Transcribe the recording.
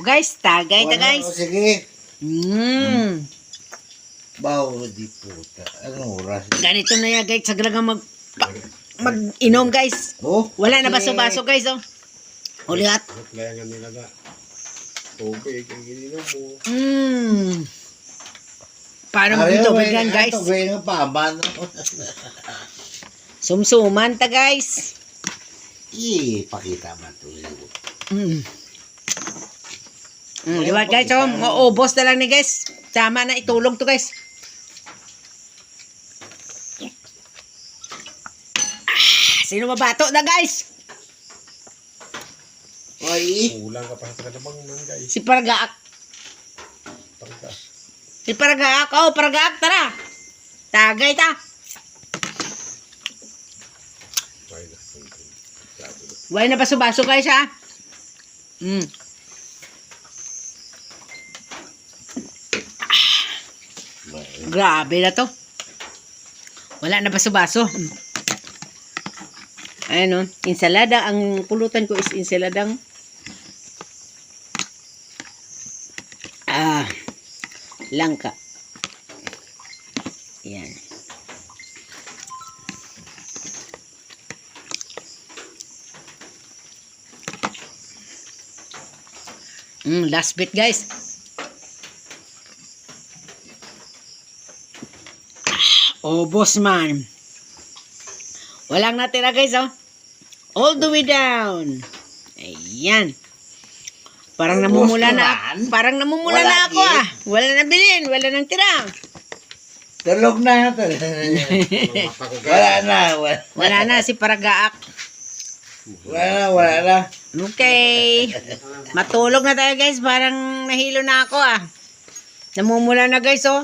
Guys, tagay ta guys. Sige. Mm. Bawo di puta. Anong oras? Ganito na yan guys. Sagraga mag-inom guys. Oh, Wala na baso-baso guys oh. Ulihat. Layangan nila na. Tubig, ang ininom mo. Paano magtubigan guys? Tubig ng paman. Sumsuman ta guys. Pakita mo ito. Liwat guys oh. Maubos na lang ni guys. Sama na itulog to guys. Sino mabato na guys? Oy. Kulang ka pa sa kanabang nang guys. Si Paragaak. Pagka. Si Paragaak. Oh, Paragaak, tara. Tagay ta. Huwag na baso-baso guys ha. Grabe na to. Wala na baso-baso. Ayan o, insalada. Ang pulutan ko is insaladang langka. Ayan. Last bit guys. Oh, boss man. Walang natira guys oh. All the way down. Ayan. Parang namumula na. Parang namumula na ako ah. Wala na bilhin. Wala nang tira. Tulog na. Wala na. Wala na si Paragaak. Wala na. Okay. Matulog na tayo guys. Parang nahilo na ako ah. Namumula na guys oh.